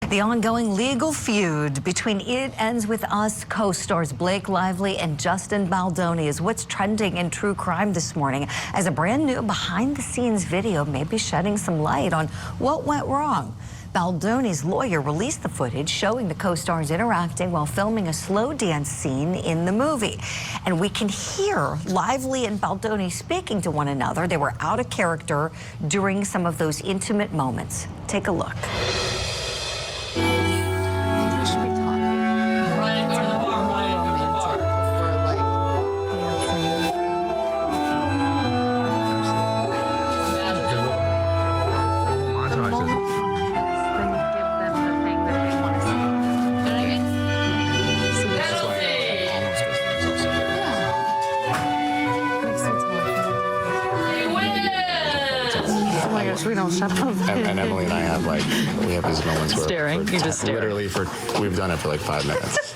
The ongoing legal feud between It Ends With Us co-stars Blake Lively and Justin Baldoni is what's trending in true crime this morning, as a brand new behind-the-scenes video may be shedding some light on what went wrong. Baldoni's lawyer released the footage showing the co-stars interacting while filming a slow dance scene in the movie. And we can hear Lively and Baldoni speaking to one another. They were out of character during some of those intimate moments. Take a look. We don't shut up. And Emily and I have we have these moments where staring. You just stare. Literally we've done it for like 5 minutes.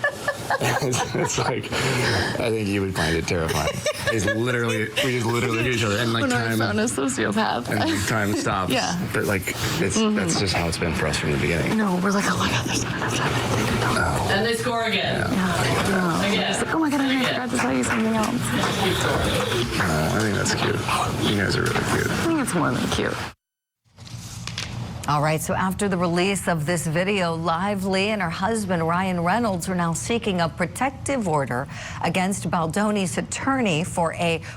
it's like, I think you would find it terrifying. We just literally do each other, and like when time. I found a sociopath. And time stops. Yeah. But like, that's just how it's been for us from the beginning. No, we're like, oh my God, there's not enough time. Oh. And they score again. No. Again. Like, oh my God, I forgot to tell you something else. I think that's cute. You guys are really cute. I think it's more than cute. All right, so after the release of this video, Lively and her husband, Ryan Reynolds, are now seeking a protective order against Baldoni's attorney for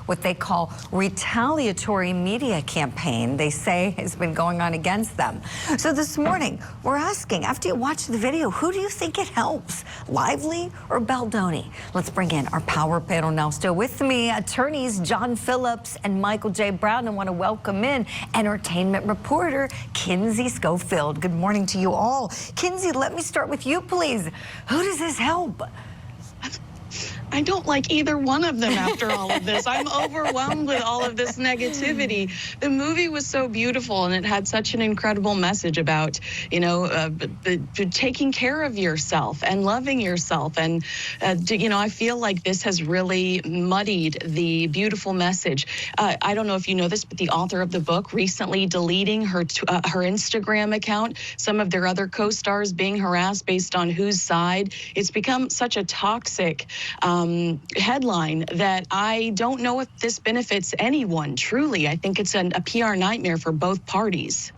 what they call retaliatory media campaign they say has been going on against them. So this morning, we're asking, after you watch the video, who do you think it helps, Lively or Baldoni? Let's bring in our power panel now. Still with me, attorneys John Phillips and Michael J. Brown. I want to welcome in entertainment reporter Kinsey Schofield. Good morning to you all. Kinsey, let me start with you, please. Who does this help? I don't like either one of them after all of this. I'm overwhelmed with all of this negativity. The movie was so beautiful, and it had such an incredible message about, taking care of yourself and loving yourself. And, I feel like this has really muddied the beautiful message. I don't know if you know this, but the author of the book recently deleting her Instagram account, some of their other co-stars being harassed based on whose side. It's become such a toxic headline that I don't know if this benefits anyone, truly. I think it's a PR nightmare for both parties.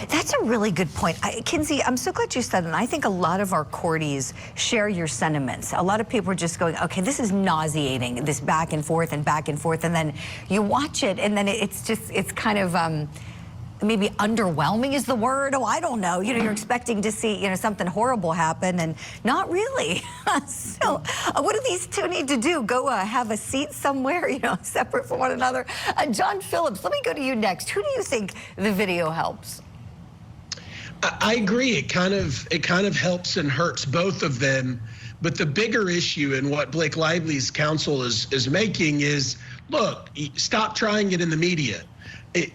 That's a really good point. Kinsey, I'm so glad you said that. And I think a lot of our courties share your sentiments. A lot of people are just going, okay, this is nauseating, this back and forth. And then you watch it, and then it's kind of, maybe underwhelming is the word. Oh, I don't know. You're expecting to see, something horrible happen, and not really. So what do these two need to do? Go have a seat somewhere, separate from one another? John Phillips, let me go to you next. Who do you think the video helps? I agree. It kind of helps and hurts both of them. But the bigger issue, and what Blake Lively's counsel is making, is, look, stop trying it in the media.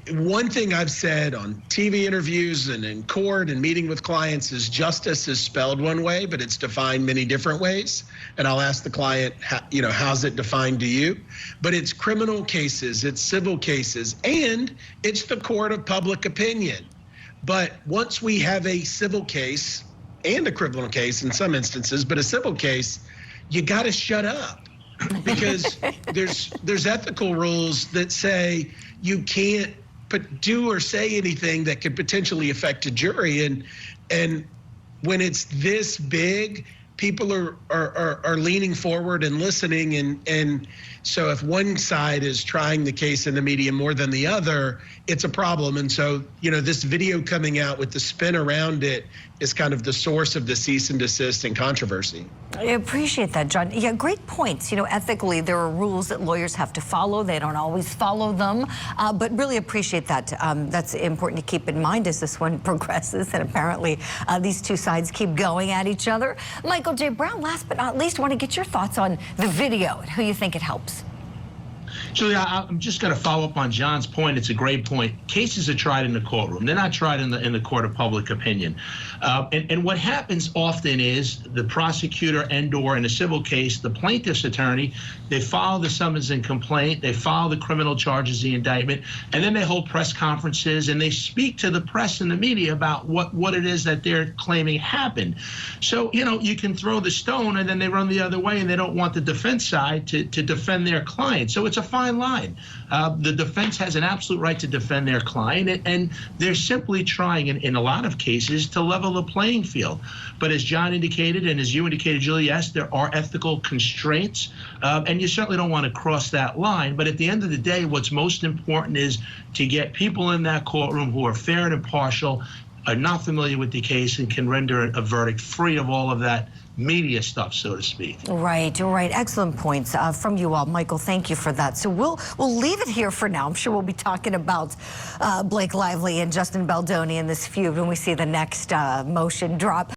One thing I've said on TV interviews and in court and meeting with clients is justice is spelled one way, but it's defined many different ways. And I'll ask the client, how's it defined to you? But it's criminal cases, it's civil cases, and it's the court of public opinion. But once we have a civil case and a criminal case in some instances, but a civil case, you got to shut up, because there's ethical rules that say you can't do or say anything that could potentially affect a jury. And when it's this big, people are leaning forward and listening. And so if one side is trying the case in the media more than the other, it's a problem. And so, this video coming out with the spin around it is kind of the source of the cease and desist and controversy. I appreciate that, John. Yeah, great points. Ethically, there are rules that lawyers have to follow. They don't always follow them, but really appreciate that. That's important to keep in mind as this one progresses, and apparently these two sides keep going at each other. Michael J. Brown, last but not least, want to get your thoughts on the video and who you think it helps. Julia, I'm just going to follow up on John's point. It's a great point. Cases are tried in the courtroom. They're not tried in the court of public opinion. And what happens often is the prosecutor and/or in a civil case, the plaintiff's attorney, they file the summons and complaint, they file the criminal charges, the indictment, and then they hold press conferences and they speak to the press and the media about what it is that they're claiming happened. So, you can throw the stone and then they run the other way and they don't want the defense side to defend their client. So it's a fine line. The defense has an absolute right to defend their client, and they're simply trying, in a lot of cases, to level the playing field. But as John indicated, and as you indicated, Julie, yes, there are ethical constraints, and you certainly don't want to cross that line. But at the end of the day, what's most important is to get people in that courtroom who are fair and impartial, are not familiar with the case, and can render a verdict free of all of that media stuff, so to speak. Right. Excellent points from you all. Michael, thank you for that. So we'll leave it here for now. I'm sure we'll be talking about Blake Lively and Justin Baldoni in this feud when we see the next motion drop.